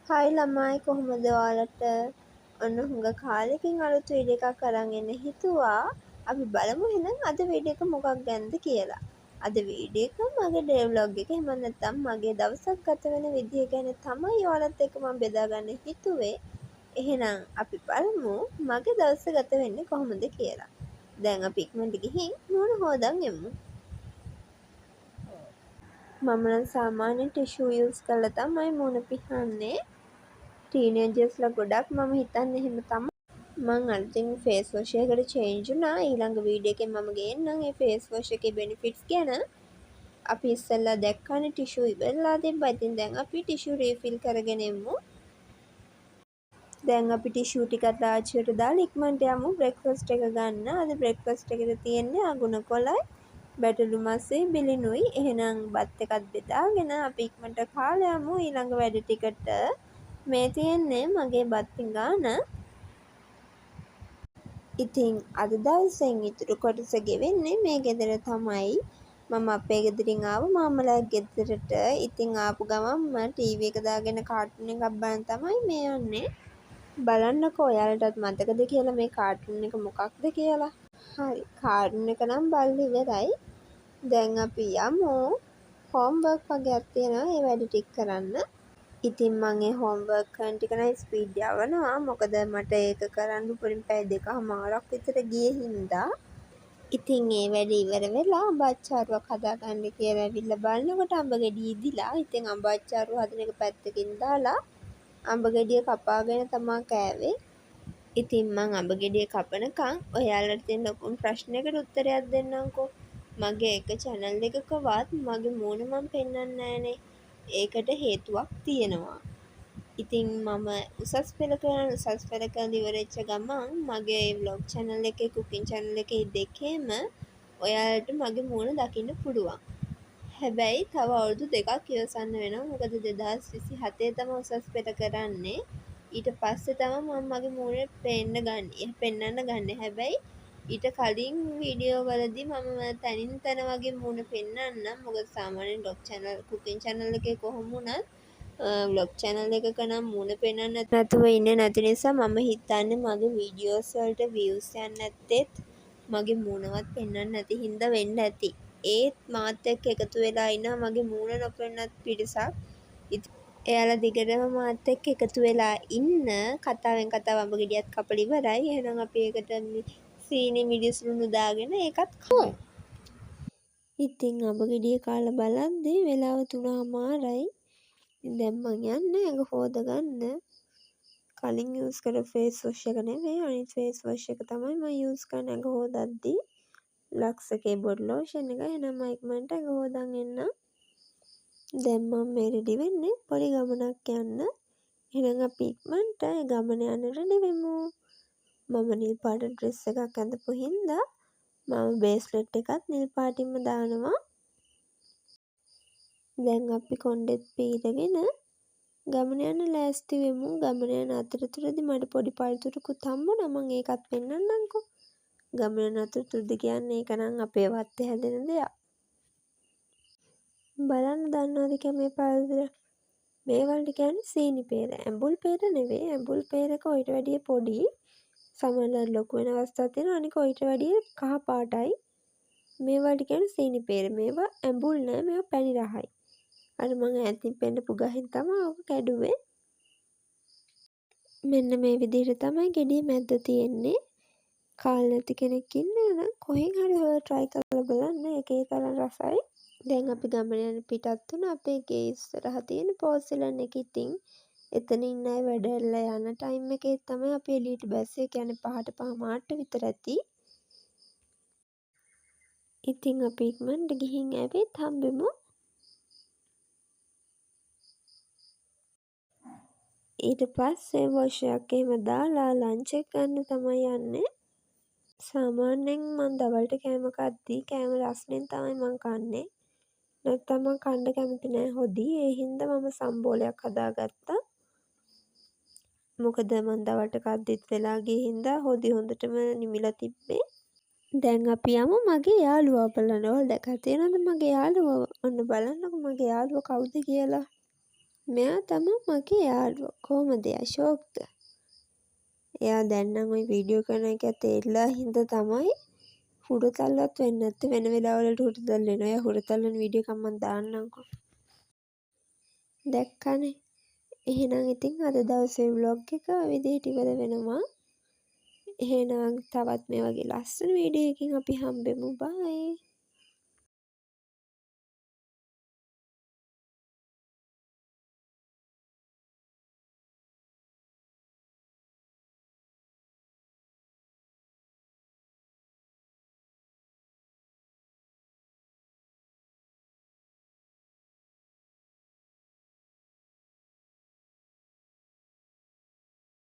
Hi ළමයි කොහොමද ඔයාලට ඔන්න හුඟ කාලෙකින් අලුත් වීඩියෝ එකක් අරන් එන්න හිතුවා. අපි බලමු එහෙනම් අද වීඩියෝ එක මොකක් ගැනද කියලා. අද වීඩියෝ එක මගේ ඩේ ව්ලොග් එක. එහෙම නැත්නම් මගේ දවසක් ගත වෙන විදිය ගැන තමයි ඔයාලත් එක්ක මම බෙදා ගන්න හිතුවේ. එහෙනම් අපි බලමු මගේ දවස ගත වෙන්නේ කොහොමද කියලා. දැන් අපි ඉක්මනට ගිහින් මූණ හොදන් එමු. මම නම් සාමාන්‍යයෙන් ටිෂු යූස් කරලා තමයි මූණ පිහන්නේ. ටීනේජර්ස්ලා ගොඩක් මම හිතන්නේ එහෙම තමයි. මං අලුතින් ෆේස් වොෂ් එකකට චේන්ජ් වුණා. ඊළඟ වීඩියෝ එකෙන් මම ගේන්නම් මේ ෆේස් වොෂ් එකේ බෙනිෆිට්ස් ගැන. අපි ඉස්සෙල්ලා දැක්කනේ ටිෂු ඉවරලා තිබ්බා. ඉතින් දැන් අපි ටිෂු රීෆිල් කරගෙන එමු. දැන් අපි ටිෂු ටිකත් ලාච්චියට දාලා ඉක්මනට යමු බ්‍රෙක්ෆාස්ට් එක ගන්න. අද බ්‍රෙක්ෆාස්ට් එකට තියෙන්නේ අගුණ කොළයි, බැටළු මසුයි, බිලිනුයි. එහෙනම් බත් එකත් බෙදාගෙන අපි ඉක්මනට කාලා යමු ඊළඟ වැඩ ටිකට. මේ තියෙන්නේ මගේ බත් පිඟාන. ඉතින් අද දවසෙන් ඉතුරු කොටස ගෙවෙන්නේ මේ ගෙදර තමයි. මම අපේ ගෙදරින් ආව මාමලාගේ ගෙදරට. ඉතින් ආපු ගමන්ම ටීවී එක දාගෙන කාටුන් එකක් බලන් තමයි මේ යන්නේ. බලන්නකෝ ඔයාලටත් මතකද කියලා මේ කාටුන් එක මොකක්ද කියලා. හරි කාටුන් එක නම් බලලා ඉවරයි. දැන් අපි යමු. හෝම්වර්ක් වගේක් තියෙනවා ඒ වැඩ ටික කරන්න. ඉතින් මම ඒ හෝම්වර්ක් කරන ටික නම් ස්පීඩ් යවනවා. මොකද මට ඒක කරන්න උපරිම පැය 2කමාරක් විතර ගියේ හින්දා. ඉතින් ඒ වැඩ ඉවර වෙලා අඹ අච්චාරුවක් හදාගන්න කියලා ඇවිල්ලා බලනකොට අඹ ගෙඩිය ඉදිලා. ඉතින් අඹ අච්චාරුව හදන එක පැත්තකින් දාලා අඹ ගෙඩිය කපාගෙන තමා කෑවේ. ඉතින් මං අඹ ගෙඩිය කපනකම් ඔයාලට තියෙන ලොකුම ප්‍රශ්නයකට උත්තරයක් දෙන්නම්කෝ. මගේ එක channel එකකවත් මගේ මූණ මම පෙන්වන්නේ නැහනේ. ඒකට හේතුවක් තියෙනවා. ඉතින් මම උසස් පෙළ කරලා ඉවරෙච්ච ගමන් මගේ vlog channel එකේ cooking channel එකේ දෙකේම ඔයාලට මගේ මූණ දකින්න පුළුවන්. හැබැයි තව අවුරුදු 2ක් ඉවසන්න වෙනවා. මොකද 2027 තමයි උසස් පෙළ කරන්නේ. ඊට පස්සේ තමයි මම මගේ මූණ පෙන්නන්න ගන්නේ. හැබැයි ඊට කලින් වීඩියෝ වලදී මම තනින් තන වගේ මූණ පෙන්නන්නම්. මොකද සාමාන්‍යයෙන් vlog channel cooking channel එකේ කොහොම වුණත් vlog channel එකක නම් මූණ පෙන්වන්න නැතුව ඉන්නේ නැති නිසා මම හිතන්නේ මගේ වීඩියෝස් වලට views යන්නේ නැත්තේත් මගේ මූණවත් පෙන්වන්න නැති හින්දා වෙන්න ඇති. ඒත් මාත් එක්ක එකතු වෙලා ඉන්නවා මගේ මූණ නොපෙන්නත් පිරිසක්. එයාලා දිගටම මාත් එක්ක එකතු වෙලා ඉන්න. කතාවෙන් කතාව අඹ ගෙඩියත් කපලා ඉවරයි. එහෙනම් අපි ඒකට සීනි මිරිස් ලුණු දාගෙන ඒකත් කමු. ඉතින් අඹ ගෙඩිය කාලා බලද්දී වෙලාව 3:00මාරයි. දැන් මං යන්නේ ඇඟ හොදගන්න. කලින් යූස් කරපු ෆේස් වොෂ් එක නෙමෙයි අනිත් ෆේස් වොෂ් එක තමයි මම යූස් කරන ඇඟ හොදද්දී. ලක්ස් එකේ බොඩි ලෝෂන් එක. එහෙනම් මම ඉක්මනට ඇඟ හොදන් එන්නම්. දැන් මම මේ රෙඩි වෙන්නේ පොඩි ගමනක් යන්න. එහෙනම් අපි ඉක්මනට ඒ ගමන යන්න රෙඩි වෙමු. මම නිල් පාට ඩ්‍රෙස් එකක් ඇඳපු හින්දා මම බේස්ලට් එකත් නිල් පාටින්ම දානවා. දැන් අපි කොණ්ඩෙත් පීරගෙන ගමන යන්න ලෑස්ති වෙමු. ගමන යන අතරතුරදී මට පොඩි පළතුරකුත් හම්බුණා. මම ඒකත් පෙන්නන්නම්කෝ. ගමන යන අතරතුරදී කියන්නේ ඒක නම් අපේ වත්තේ හැදෙන දෙයක්. බලන්න දන්නවද මේ පළතුර? මේවලට කියන්නේ සීනි පේර. ඇඹුල් පේර නෙවෙයි. ඇඹුල් පේරක ඔයිට වැඩිය පොඩි. සමහරවල් ලොකු වෙන අවස්ථා තියෙනවා. අනික ඔයිට වැඩිය කහ පාටයි. මේවලට කියන්නේ සීනි පේර. මේවා ඇඹුල් නෑ. මේවා පැණි රහයි. අර මම ඈතින් පෙන්නපු ගහෙන් තමයි ඔක කැඩුවේ. මෙන්න මේ විදිහට තමයි ගෙඩිය මැද්ද තියෙන්නේ. කාල නැති කෙනෙක් ඉන්නවා නම් කොහෙන් හරි හොයලා try කරලා බලන්න. ඒකේ තරම් රසයි. දැන් අපි ගමන යන පිටත් වුණා. අපේ ගේ ඉස්සරහ තියෙන පෝසලන් එක. ඉතින් එතන ඉන්න අය වැඩලා යන ටයිම් එකේ තමයි අපි එළියට බැස්සේ. කියන්නේ 5:05 විතර ඇති. ඉතින් අපි ඉක්මනට ගිහින් ඇවිත් හම්බෙමු. ඊට පස්සේ වොෂ් එකක් එහෙම දාලා ලන්ච් එක ගන්න තමයි යන්නේ. සාමාන්‍යයෙන් මම දවල්ට කෑම කද්දී කෑම රස්නෙන් තමයි මම කන්නේ. නැත්තම් මම කන්න කැමති නෑ හොදි. ඒ හින්දා මම සම්බෝලයක් හදාගත්තා. මොකද මම දවල්ට කද්දිත් වෙලා ගිය හින්දා හොදි හොඳටම නිමිලා තිබ්බේ. දැන් අපි යමු මගේ යාළුවා බලන්න. ඔයාලා දැකලා තියෙනවද මගේ යාළුවා? ඔන්න බලන්නකෝ මගේ යාළුවා කවුද කියලා. මෙයා තමයි මගේ යාළුවා. කොහොමද එයා ෂෝක්ද? එයා දැන් නම් ওই වීඩියෝ කරන එකත් එල්ලා හින්දා තමයි හුරතල්වත් වෙන්නේ නැත්තේ. වෙන වෙලාවවලට හුරතල් වෙනවා. එයා හුරතල් වෙන වීඩියෝ එකක් මම දාන්නම්කෝ. දැක්කනේ. එහෙනම් ඉතින් අද දවසේ vlog එක ඔය විදිහට ඉවර වෙනවා. එහෙනම් තවත් මේ වගේ ලස්සන වීඩියෝ එකකින් අපි හම්බෙමු. බයි.